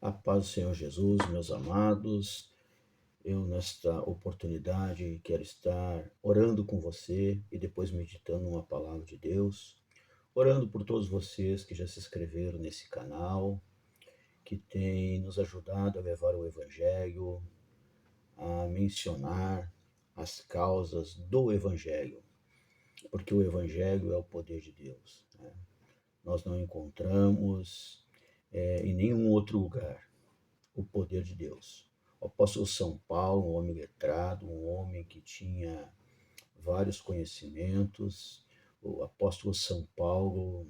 A paz do Senhor Jesus, meus amados, eu nesta oportunidade quero estar orando com você e depois meditando uma palavra de Deus, orando por todos vocês que já se inscreveram nesse canal, que têm nos ajudado a levar o Evangelho, a mencionar as causas do Evangelho, porque o Evangelho é o poder de Deus, né? Nós não encontramos em nenhum outro lugar o poder de Deus. O apóstolo São Paulo, um homem letrado, um homem que tinha vários conhecimentos. O apóstolo São Paulo,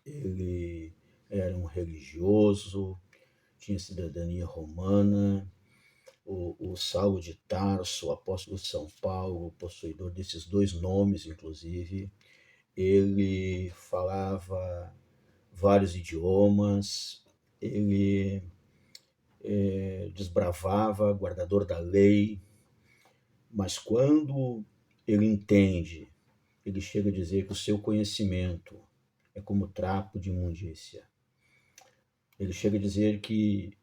ele era um religioso, tinha cidadania romana. O Saulo de Tarso, o apóstolo São Paulo, possuidor desses dois nomes, inclusive, ele falava vários idiomas, ele desbravava, guardador da lei, mas quando ele entende, ele chega a dizer que o seu conhecimento é como trapo de imundícia. Ele chega a dizer que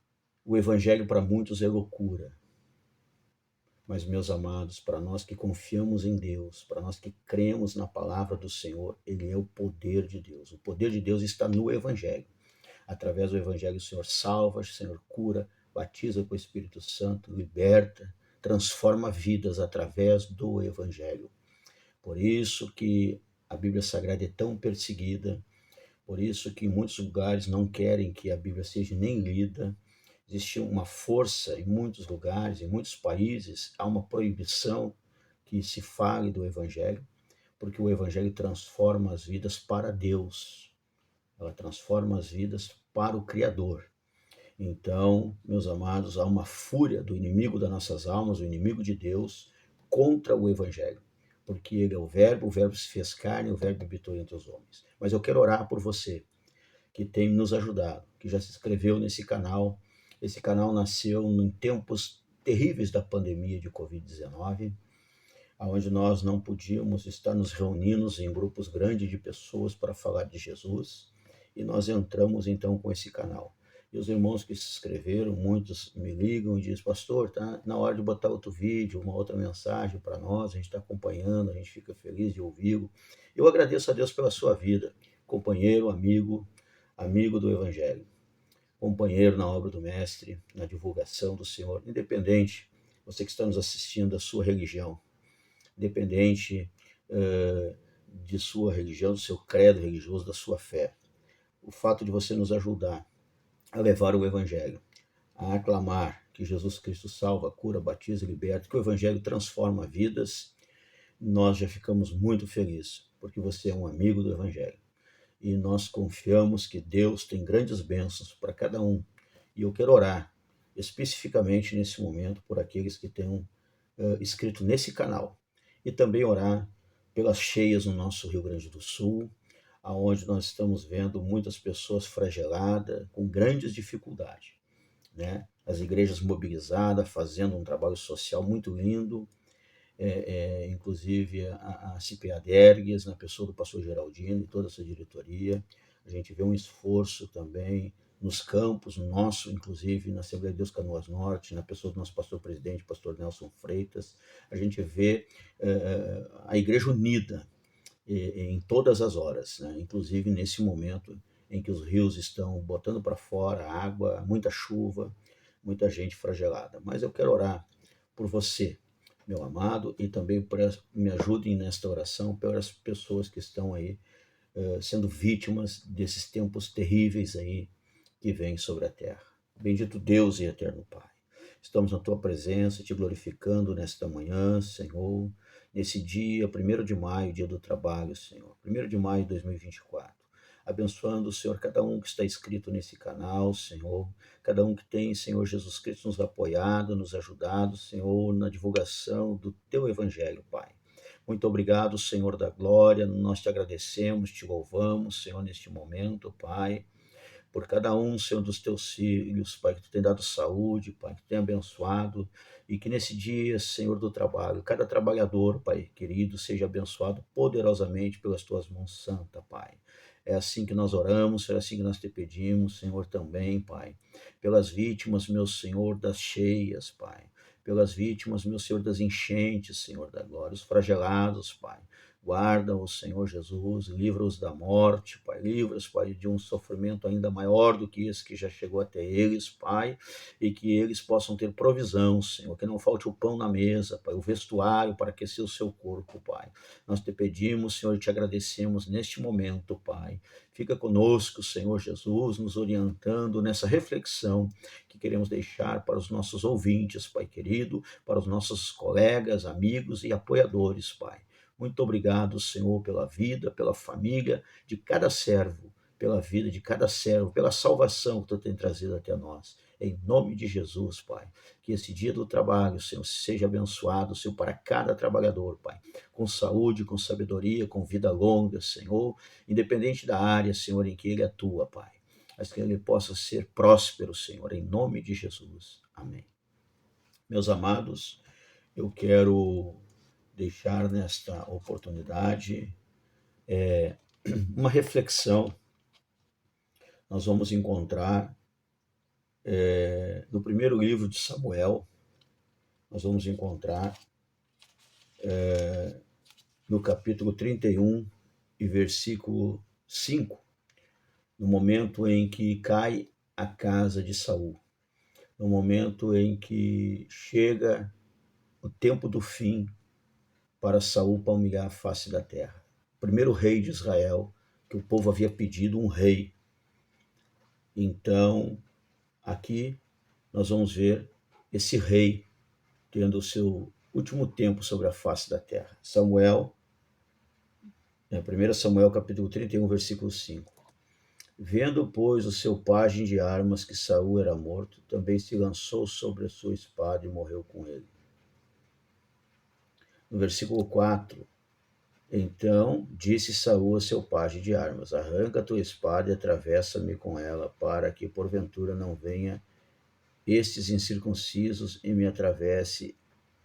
o evangelho para muitos é loucura. Mas, meus amados, para nós que confiamos em Deus, para nós que cremos na palavra do Senhor, ele é o poder de Deus. O poder de Deus está no evangelho. Através do evangelho o Senhor salva, o Senhor cura, batiza com o Espírito Santo, liberta, transforma vidas através do evangelho. Por isso que a Bíblia Sagrada é tão perseguida, por isso que em muitos lugares não querem que a Bíblia seja nem lida. Existe uma força em muitos lugares, em muitos países, há uma proibição que se fale do evangelho, porque o evangelho transforma as vidas para Deus. Ela transforma as vidas para o Criador. Então, meus amados, há uma fúria do inimigo das nossas almas, o inimigo de Deus, contra o Evangelho. Porque ele é o Verbo se fez carne, o Verbo habitou entre os homens. Mas eu quero orar por você, que tem nos ajudado, que já se inscreveu nesse canal. Esse canal nasceu em tempos terríveis da pandemia de Covid-19, onde nós não podíamos estar nos reunindo em grupos grandes de pessoas para falar de Jesus, e nós entramos então com esse canal. E os irmãos que se inscreveram, muitos me ligam e dizem: pastor, tá na hora de botar outro vídeo, uma outra mensagem para nós, a gente está acompanhando, a gente fica feliz de ouvi-lo. Eu agradeço a Deus pela sua vida, companheiro, amigo do Evangelho, companheiro na obra do Mestre, na divulgação do Senhor, independente, você que está nos assistindo, da sua religião, independente de sua religião, do seu credo religioso, da sua fé. O fato de você nos ajudar a levar o Evangelho, a aclamar que Jesus Cristo salva, cura, batiza e liberta, que o Evangelho transforma vidas, nós já ficamos muito felizes, porque você é um amigo do Evangelho. E nós confiamos que Deus tem grandes bênçãos para cada um. E eu quero orar especificamente nesse momento por aqueles que tenham inscrito nesse canal. E também orar pelas cheias no nosso Rio Grande do Sul, aonde nós estamos vendo muitas pessoas flageladas, com grandes dificuldades, né? As igrejas mobilizadas, fazendo um trabalho social muito lindo, inclusive a CPA Dergues, na pessoa do pastor Geraldino e toda essa diretoria. A gente vê um esforço também nos campos, no nosso, inclusive na Assembleia de Deus Canoas Norte, na pessoa do nosso pastor-presidente, pastor Nelson Freitas. A gente vê a igreja unida em todas as horas, né? Inclusive nesse momento em que os rios estão botando para fora água, muita chuva, muita gente fragelada. Mas eu quero orar por você, meu amado, e também me ajudem nesta oração pelas pessoas que estão aí sendo vítimas desses tempos terríveis aí que vêm sobre a terra. Bendito Deus e eterno Pai, estamos na Tua presença, Te glorificando nesta manhã, Senhor, nesse dia, 1º de maio, dia do trabalho, Senhor, 1º de maio de 2024. Abençoando, Senhor, cada um que está inscrito nesse canal, Senhor, cada um que tem, Senhor Jesus Cristo, nos apoiado, nos ajudado, Senhor, na divulgação do Teu Evangelho, Pai. Muito obrigado, Senhor da glória, nós Te agradecemos, Te louvamos, Senhor, neste momento, Pai, por cada um, Senhor, dos Teus filhos, Pai, que Tu tem dado saúde, Pai, que Tu tem abençoado, e que nesse dia, Senhor do trabalho, cada trabalhador, Pai querido, seja abençoado poderosamente pelas Tuas mãos santas, Pai. É assim que nós oramos, é assim que nós te pedimos, Senhor, também, Pai. Pelas vítimas, meu Senhor, das cheias, Pai. Pelas vítimas, meu Senhor, das enchentes, Senhor da glória. Os flagelados, Pai. Guarda-os, Senhor Jesus, livra-os da morte, Pai. Livra-os, Pai, de um sofrimento ainda maior do que esse que já chegou até eles, Pai. E que eles possam ter provisão, Senhor. Que não falte o pão na mesa, Pai. O vestuário para aquecer o seu corpo, Pai. Nós te pedimos, Senhor, e te agradecemos neste momento, Pai. Fica conosco, Senhor Jesus, nos orientando nessa reflexão que queremos deixar para os nossos ouvintes, Pai querido, para os nossos colegas, amigos e apoiadores, Pai. Muito obrigado, Senhor, pela vida, pela família de cada servo, pela vida de cada servo, pela salvação que Tu tem trazido até nós. Em nome de Jesus, Pai. Que esse dia do trabalho, Senhor, seja abençoado, Senhor, para cada trabalhador, Pai. Com saúde, com sabedoria, com vida longa, Senhor, independente da área, Senhor, em que ele atua, Pai. Mas que ele possa ser próspero, Senhor, em nome de Jesus. Amém. Meus amados, eu quero deixar nesta oportunidade uma reflexão. Nós vamos encontrar no primeiro livro de Samuel, nós vamos encontrar no capítulo 31 e versículo 5, no momento em que cai a casa de Saul, no momento em que chega o tempo do fim para Saul palmilhar a face da terra. O primeiro rei de Israel, que o povo havia pedido um rei. Então, aqui nós vamos ver esse rei tendo o seu último tempo sobre a face da terra. Samuel, 1 Samuel capítulo 31, versículo 5. Vendo, pois, o seu pajem de armas que Saul era morto, também se lançou sobre a sua espada e morreu com ele. No versículo 4, então disse Saul a seu pajem de armas: arranca a tua espada e atravessa-me com ela, para que porventura não venha estes incircuncisos e me atravesse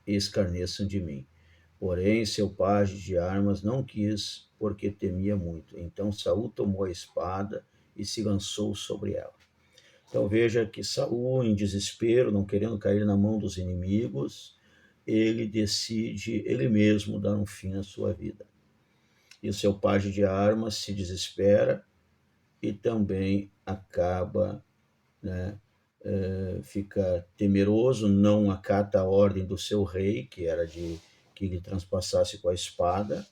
e escarneçam de mim. Porém, seu pajem de armas não quis, porque temia muito. Então Saul tomou a espada e se lançou sobre ela. Então veja que Saul, em desespero, não querendo cair na mão dos inimigos, ele decide ele mesmo dar um fim à sua vida. E o seu pajem de armas se desespera e também acaba, fica temeroso, não acata a ordem do seu rei, que era de que ele transpassasse com a espada,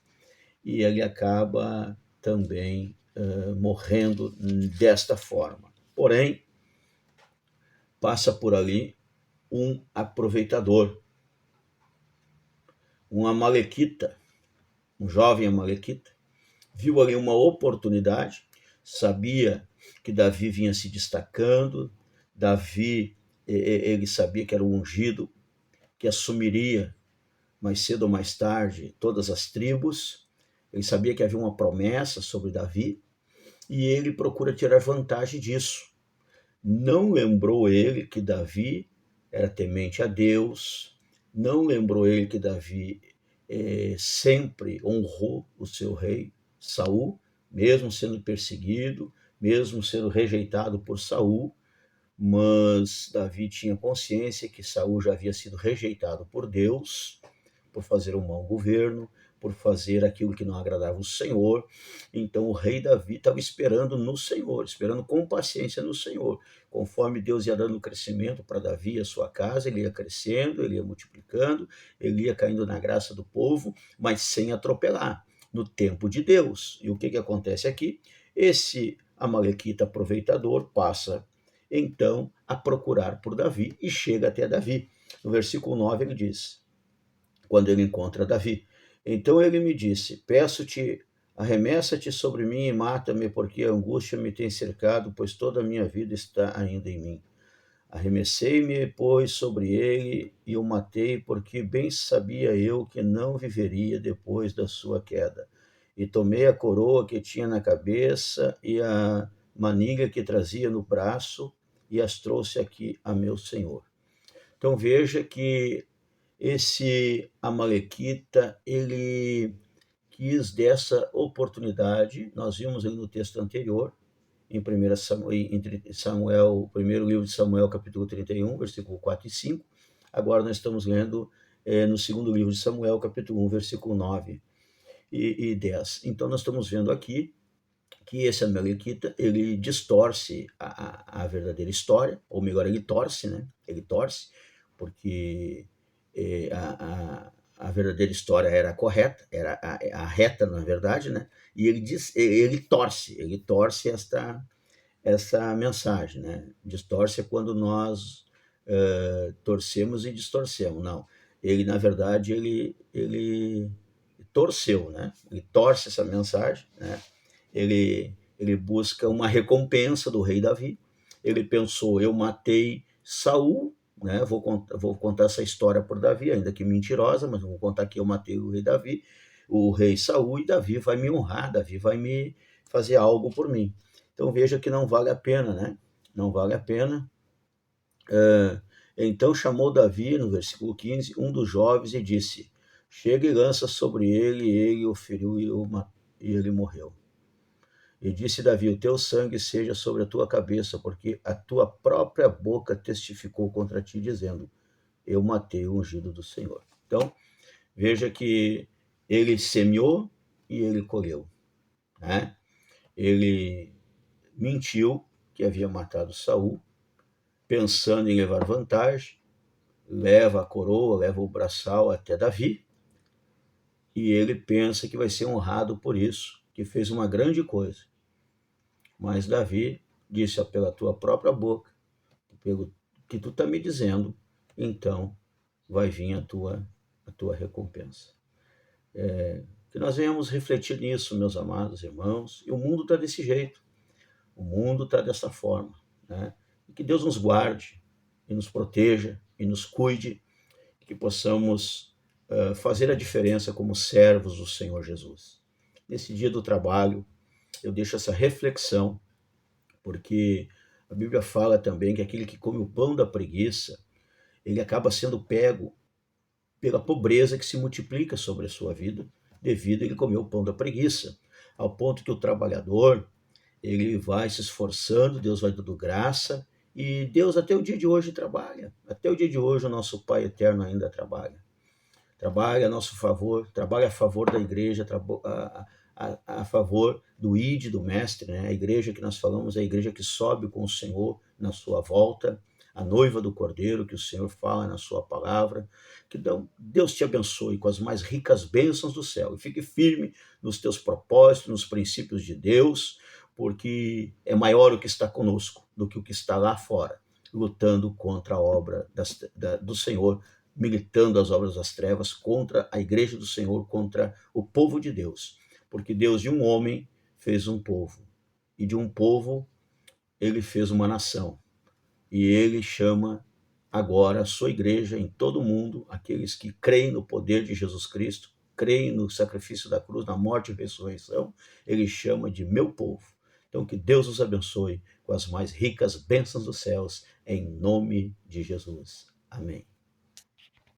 e ele acaba também morrendo desta forma. Porém, passa por ali um aproveitador, um amalequita, um jovem amalequita, viu ali uma oportunidade, sabia que Davi vinha se destacando, Davi, ele sabia que era o ungido, que assumiria mais cedo ou mais tarde todas as tribos, ele sabia que havia uma promessa sobre Davi, e ele procura tirar vantagem disso. Não lembrou ele que Davi era temente a Deus, não lembrou ele que Davi sempre honrou o seu rei Saul, mesmo sendo perseguido, mesmo sendo rejeitado por Saul, mas Davi tinha consciência que Saul já havia sido rejeitado por Deus, por fazer um mau governo, por fazer aquilo que não agradava o Senhor. Então o rei Davi estava esperando no Senhor, esperando com paciência no Senhor. Conforme Deus ia dando crescimento para Davi e a sua casa, ele ia crescendo, ele ia multiplicando, ele ia caindo na graça do povo, mas sem atropelar, no tempo de Deus. E o que acontece aqui? Esse amalequita aproveitador passa então a procurar por Davi e chega até Davi. No versículo 9 ele diz, quando ele encontra Davi, então ele me disse, peço-te, arremessa-te sobre mim e mata-me, porque a angústia me tem cercado, pois toda a minha vida está ainda em mim. Arremessei-me, pois, sobre ele e o matei, porque bem sabia eu que não viveria depois da sua queda. E tomei a coroa que tinha na cabeça e a maniga que trazia no braço e as trouxe aqui a meu senhor. Então veja que esse amalequita, ele quis dessa oportunidade. Nós vimos ali no texto anterior, em 1 Samuel, primeiro livro de Samuel, capítulo 31, versículo 4 e 5. Agora nós estamos lendo no segundo livro de Samuel, capítulo 1, versículo 9 e 10. Então nós estamos vendo aqui que esse Amalequita, ele distorce a verdadeira história, ou melhor, ele torce, né? Ele torce, porque a verdadeira história era a correta, era a reta, na verdade, né? E ele torce essa mensagem, né? Distorce é quando nós torcemos e distorcemos. Não, ele, na verdade, ele torceu, né? Ele torce essa mensagem, né? Ele busca uma recompensa do rei Davi. Ele pensou, eu matei Saul, né? Vou contar essa história por Davi, ainda que mentirosa, mas vou contar que eu matei o rei Davi, o rei Saul, e Davi vai me honrar, Davi vai me fazer algo por mim. Então veja que não vale a pena, né? Não vale a pena. Então chamou Davi, no versículo 15, um dos jovens e disse, chega e lança sobre ele, e ele o feriu e ele morreu. E disse Davi, o teu sangue seja sobre a tua cabeça, porque a tua própria boca testificou contra ti, dizendo, eu matei o ungido do Senhor. Então, veja que ele semeou e ele colheu, né? Ele mentiu que havia matado Saul, pensando em levar vantagem, leva a coroa, leva o braçal até Davi, e ele pensa que vai ser honrado por isso, que fez uma grande coisa. Mas Davi disse, pela tua própria boca, pelo que tu está me dizendo, então vai vir a tua recompensa. Que nós venhamos refletir nisso, meus amados irmãos, e o mundo está desse jeito, o mundo está dessa forma, né? E que Deus nos guarde, e nos proteja, e nos cuide, e que possamos fazer a diferença como servos do Senhor Jesus. Nesse dia do trabalho, eu deixo essa reflexão, porque a Bíblia fala também que aquele que come o pão da preguiça, ele acaba sendo pego pela pobreza que se multiplica sobre a sua vida, devido a ele comer o pão da preguiça, ao ponto que o trabalhador, ele vai se esforçando, Deus vai dando graça, e Deus até o dia de hoje trabalha, até o dia de hoje o nosso Pai Eterno ainda trabalha a nosso favor, trabalha a favor da igreja, a favor do ID, do Mestre, né? A igreja que nós falamos é a igreja que sobe com o Senhor na sua volta, a noiva do Cordeiro que o Senhor fala na sua palavra. Que Deus te abençoe com as mais ricas bênçãos do céu e fique firme nos teus propósitos, nos princípios de Deus, porque é maior o que está conosco do que o que está lá fora, lutando contra a obra do Senhor, militando as obras das trevas contra a igreja do Senhor, contra o povo de Deus. Porque Deus de um homem fez um povo, e de um povo ele fez uma nação. E ele chama agora a sua igreja em todo o mundo, aqueles que creem no poder de Jesus Cristo, creem no sacrifício da cruz, na morte e ressurreição, ele chama de meu povo. Então que Deus os abençoe com as mais ricas bênçãos dos céus, em nome de Jesus. Amém.